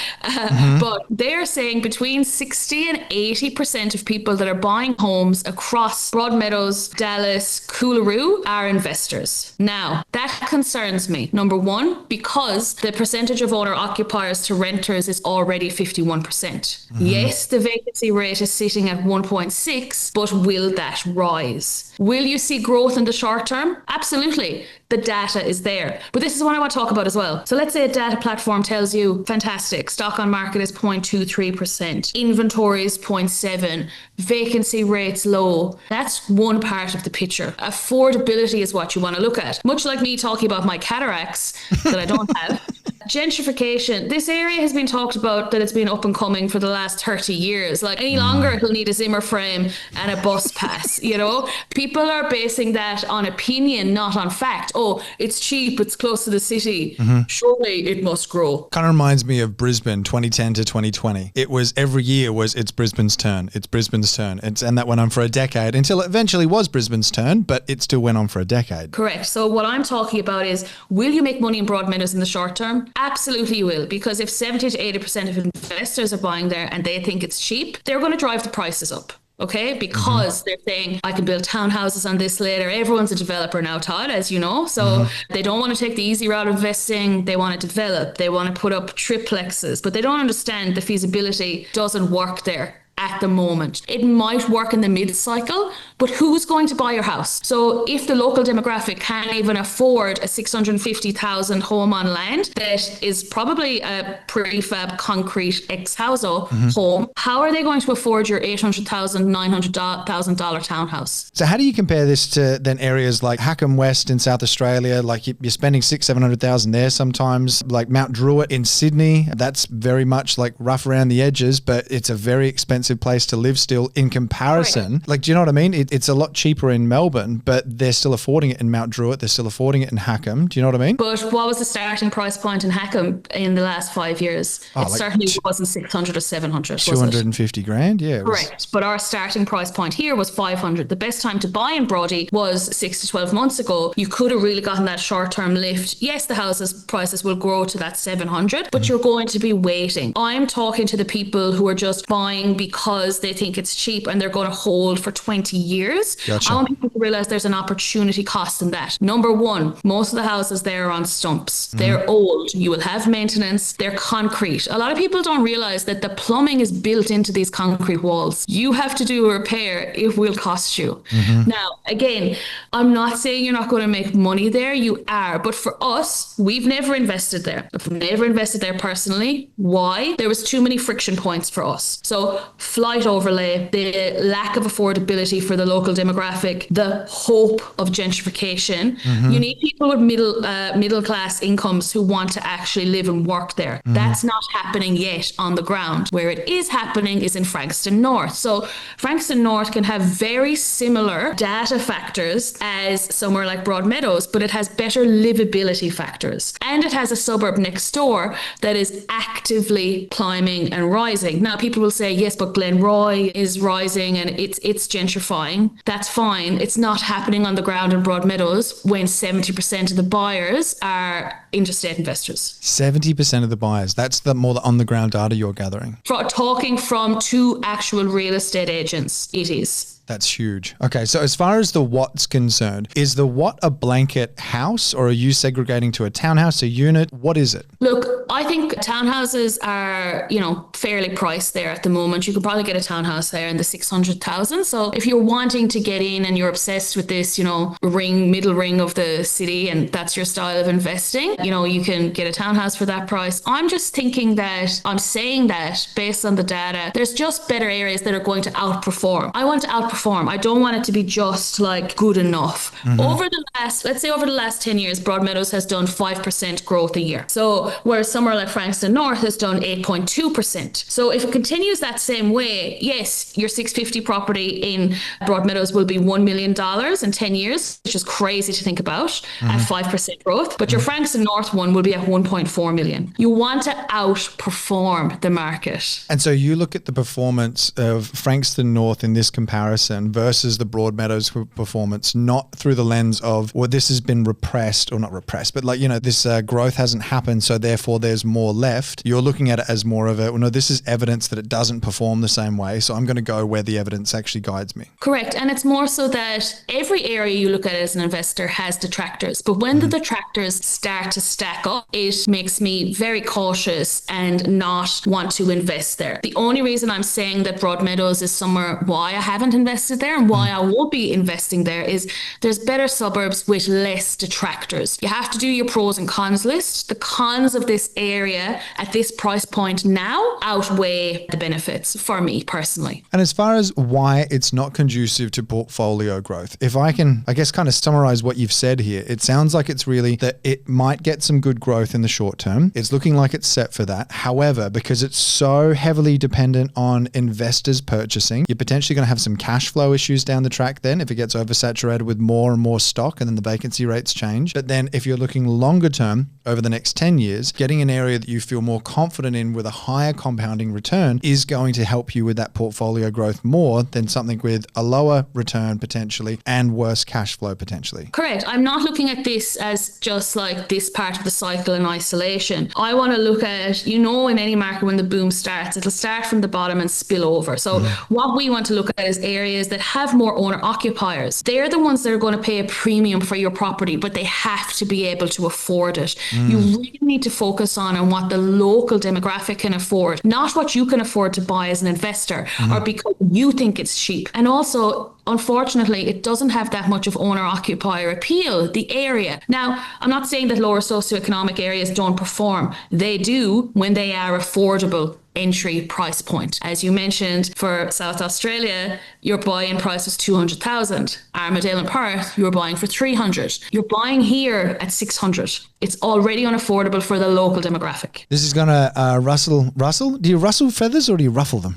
but they're saying between 60 and 80% of people that are buying homes across Broadmeadows, Dallas, Coolaroo are investors. Now, that concerns me. Number one, because the percentage of owner-occupiers to renters is already 51%. Yes, the vacancy rate is sitting at 1.6, but will that rise? Will you see growth in the short term? Absolutely. The data is there. But this is what I want to talk about as well. So let's say a data platform tells you, fantastic, stock on market is 0.23%, inventory is 0.7%, vacancy rates low. That's one part of the picture. Affordability is what you want to look at. Much like me talking about my cataracts that I don't have. Gentrification. This area has been talked about that it's been up and coming for the last 30 years. Like, any longer it'll need a Zimmer frame and a bus pass, you know? People are basing that on opinion, not on fact. Oh, it's cheap, it's close to the city. Surely it must grow. Kind of reminds me of Brisbane 2010 to 2020. It was every year was it's Brisbane's turn. It's Brisbane's turn. And that went on for a decade until it eventually was Brisbane's turn, but it still went on for a decade. Correct. So what I'm talking about is, will you make money in Broadmeadows in the short term? Absolutely you will, because if 70 to 80% of investors are buying there and they think it's cheap, they're going to drive the prices up. Okay, because they're saying, I can build townhouses on this later. Everyone's a developer now, Todd, as you know. So they don't want to take the easy route of investing. They want to develop. They want to put up triplexes, but they don't understand the feasibility doesn't work there at the moment. It might work in the mid-cycle, but who's going to buy your house? So if the local demographic can't even afford a 650,000 home on land that is probably a prefab concrete ex-houso home, how are they going to afford your $800,000, $900,000 townhouse? So how do you compare this to then areas like Hackham West in South Australia? Like, you're spending $600,000-$700,000 there sometimes. Like Mount Druitt in Sydney, that's very much like rough around the edges, but it's a very expensive place to live still in comparison. Right. Like, do you know what I mean? It's a lot cheaper in Melbourne, but they're still affording it in Mount Druitt. They're still affording it in Hackham. Do you know what I mean? But what was the starting price point in Hackham in the last 5 years? It certainly wasn't 600 or 700. 250 grand, yeah. Correct. But our starting price point here was 500. The best time to buy in Brodie was 6 to 12 months ago. You could have really gotten that short-term lift. Yes, the houses prices will grow to that 700, but you're going to be waiting. I'm talking to the people who are just buying because because they think it's cheap and they're going to hold for 20 years. Gotcha. I want people to realize there's an opportunity cost in that. Number one, most of the houses there are on stumps. They're old. You will have maintenance. They're concrete. A lot of people don't realize that the plumbing is built into these concrete walls. You have to do a repair. It will cost you. Now, again, I'm not saying you're not going to make money there. You are. But for us, we've never invested there. I've never invested there personally. Why? There was too many friction points for us. So flight overlay, the lack of affordability for the local demographic, the hope of gentrification. You need people with middle class incomes who want to actually live and work there. That's not happening yet on the ground. Where it is happening is in Frankston North. So Frankston North can have very similar data factors as somewhere like Broadmeadows, but it has better livability factors. And it has a suburb next door that is actively climbing and rising. Now, people will say, yes, but Glenroy is rising and it's gentrifying. That's fine. It's not happening on the ground in Broadmeadows when 70% of the buyers are interstate investors. 70% of the buyers. That's the more the on-the-ground data you're gathering. Talking from 2 actual real estate agents, it is. That's huge. Okay, so as far as the what's concerned, is the what a blanket house, or are you segregating to a townhouse, a unit? What is it? Look, I think townhouses are, fairly priced there at the moment. You could probably get a townhouse there in the 600,000. So if you're wanting to get in and you're obsessed with this, middle ring of the city, and that's your style of investing, you can get a townhouse for that price. I'm saying that based on the data, there's just better areas that are going to outperform. I want to outperform. I don't want it to be just like good enough. Over the last 10 years, Broadmeadows has done 5% growth a year. So whereas somewhere like Frankston North has done 8.2%. So if it continues that same way, yes, your 650 property in Broadmeadows will be $1 million in 10 years, which is crazy to think about at 5% growth. But your Frankston North one will be at 1.4 million. You want to outperform the market. And so you look at the performance of Frankston North in this comparison versus the Broadmeadows performance, not through the lens of, well, this has been repressed, or not repressed, but this growth hasn't happened, so therefore there's more left. You're looking at it as more of this is evidence that it doesn't perform the same way, so I'm going to go where the evidence actually guides me. Correct. And it's more so that every area you look at as an investor has detractors, but when the detractors start to stack up, it makes me very cautious and not want to invest there. The only reason I'm saying that Broadmeadows is somewhere why I haven't invested there and why I won't be investing there is there's better suburbs with less detractors. You have to do your pros and cons list. The cons of this area at this price point now outweigh the benefits for me personally. And as far as why it's not conducive to portfolio growth, if I can, kind of summarize what you've said here, it sounds like it's really that it might get some good growth in the short term. It's looking like it's set for that. However, because it's so heavily dependent on investors purchasing, you're potentially going to have some cash flow issues down the track then if it gets oversaturated with more and more stock and then the vacancy rates change. But then if you're looking longer term over the next 10 years, getting an area that you feel more confident in with a higher compounding return is going to help you with that portfolio growth more than something with a lower return potentially and worse cash flow potentially. Correct. I'm not looking at this as just like this part of the cycle in isolation. I want to look at, in any market when the boom starts, it'll start from the bottom and spill over. So what we want to look at is areas that have more owner occupiers. They're the ones that are going to pay a premium for your property, but they have to be able to afford it. You really need to focus on what the local demographic can afford, not what you can afford to buy as an investor or because you think it's cheap. And also, unfortunately, it doesn't have that much of owner-occupier appeal, the area. Now, I'm not saying that lower socioeconomic areas don't perform. They do when they are affordable entry price point. As you mentioned, for South Australia, your buy-in price was 200,000. Armadale and Perth, you were buying for 300. You're buying here at 600. It's already unaffordable for the local demographic. This is going to rustle. Do you rustle feathers or do you ruffle them?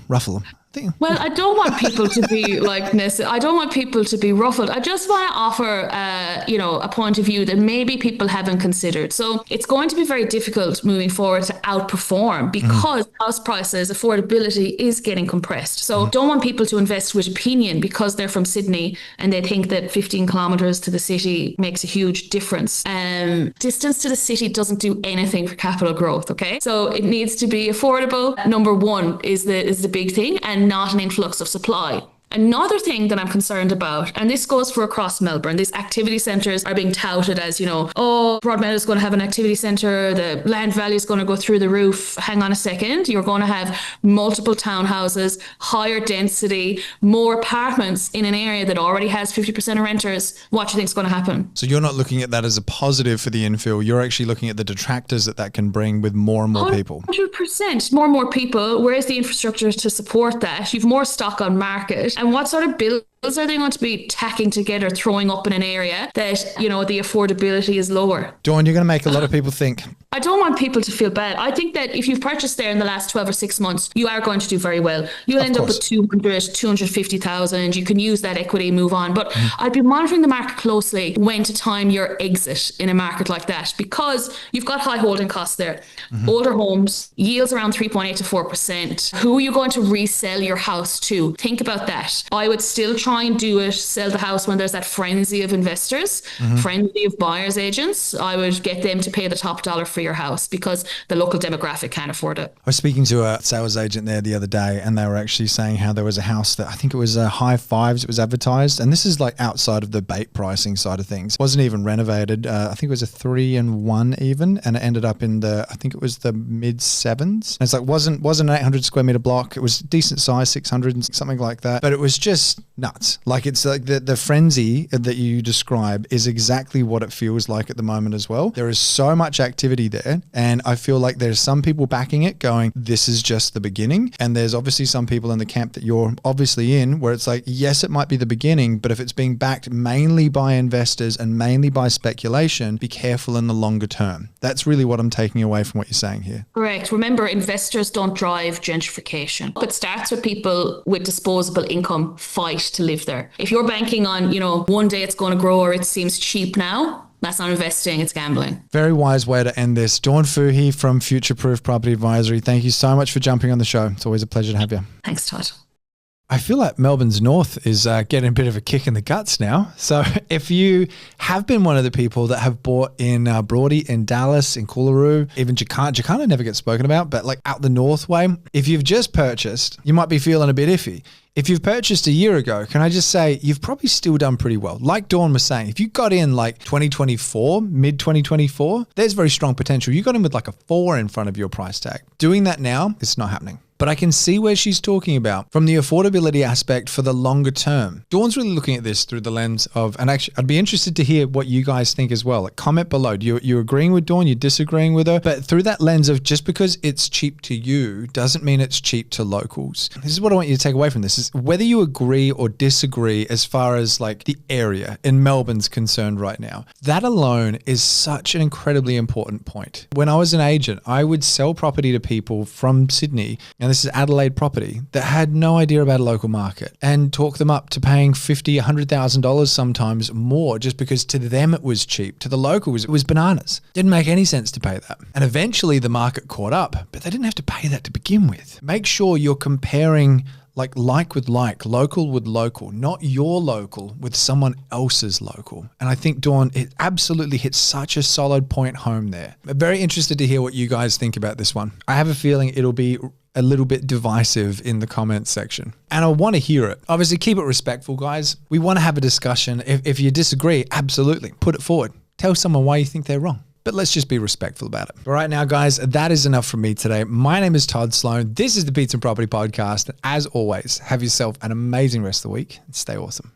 Well, I don't want people to be I don't want people to be ruffled. I just want to offer, a point of view that maybe people haven't considered. So it's going to be very difficult moving forward to outperform because house prices, affordability is getting compressed. So don't want people to invest with opinion because they're from Sydney and they think that 15 kilometres to the city makes a huge difference. Distance to the city doesn't do anything for capital growth, okay? So it needs to be affordable. Number one is the big thing. And and not an influx of supply. Another thing that I'm concerned about, and this goes for across Melbourne, these activity centres are being touted as, oh, Broadmeadows is going to have an activity centre, the land value is going to go through the roof. Hang on a second, you're going to have multiple townhouses, higher density, more apartments in an area that already has 50% of renters. What do you think is going to happen? So you're not looking at that as a positive for the infill. You're actually looking at the detractors that can bring with more and more people. 100%. More and more people. Where's the infrastructure to support that? You've more stock on market. And what sort of bills are they going to be tacking together, throwing up in an area that, the affordability is lower? Dawn, you're going to make a lot of people think. I don't want people to feel bad. I think that if you've purchased there in the last 12 or 6 months, you are going to do very well. You'll end up with 250,000. You can use that equity, move on. But I'd be monitoring the market closely when to time your exit in a market like that, because you've got high holding costs there. Older homes, yields around 3.8 to 4%. Who are you going to resell your house to? Think about that. I would still try and do it, sell the house when there's that frenzy of investors, frenzy of buyers agents. I would get them to pay the top dollar for your house because the local demographic can't afford it. I was speaking to a sales agent there the other day, and they were actually saying how there was a house that I think it was high fives. It was advertised, and this is like outside of the bait pricing side of things. It wasn't even renovated. I think it was a 3-1 even, and it ended up in I think it was the mid sevens. And it's like wasn't an 800 square meter block. It was decent size, 600 and something like that. But it was just nuts. Like it's like the frenzy that you describe is exactly what it feels like at the moment as well. There is so much activity there, and I feel like there's some people backing it going, this is just the beginning. And there's obviously some people in the camp that you're obviously in where it's like, yes, it might be the beginning, but if it's being backed mainly by investors and mainly by speculation, be careful in the longer term. That's really what I'm taking away from what you're saying here. Correct. Remember, investors don't drive gentrification. It starts with people with disposable income fight to live there. If you're banking on, one day it's going to grow or it seems cheap now, that's not investing, it's gambling. Very wise way to end this. Dawn Fouhy from Future Proof Property Advisory, thank you so much for jumping on the show. It's always a pleasure to have you. Thanks, Todd. I feel like Melbourne's north is getting a bit of a kick in the guts now. So if you have been one of the people that have bought in Broadie, in Dallas, in Coolaroo, even Jakarta never gets spoken about, but like out the north way, if you've just purchased, you might be feeling a bit iffy. If you've purchased a year ago, can I just say you've probably still done pretty well. Like Dawn was saying, if you got in like 2024, mid 2024, there's very strong potential. You got in with like a 4 in front of your price tag. Doing that now, it's not happening. But I can see where she's talking about from the affordability aspect for the longer term. Dawn's really looking at this through the lens of, and actually I'd be interested to hear what you guys think as well. Like comment below. You agreeing with Dawn? You disagreeing with her? But through that lens of just because it's cheap to you doesn't mean it's cheap to locals. This is what I want you to take away from this, is whether you agree or disagree as far as like the area in Melbourne's concerned right now. That alone is such an incredibly important point. When I was an agent, I would sell property to people from Sydney, and this is Adelaide property, that had no idea about a local market, and talk them up to paying $50,000, $100,000 sometimes more just because to them it was cheap. To the locals, it was bananas. Didn't make any sense to pay that. And eventually the market caught up, but they didn't have to pay that to begin with. Make sure you're comparing like with like, local with local, not your local with someone else's local. And I think, Dawn, it absolutely hits such a solid point home there. I'm very interested to hear what you guys think about this one. I have a feeling it'll be a little bit divisive in the comments section. And I want to hear it. Obviously, keep it respectful, guys. We want to have a discussion. If you disagree, absolutely, put it forward. Tell someone why you think they're wrong. But let's just be respectful about it. All right, now, guys, that is enough from me today. My name is Todd Sloan. This is the Pizza and Property Podcast. As always, have yourself an amazing rest of the week and stay awesome.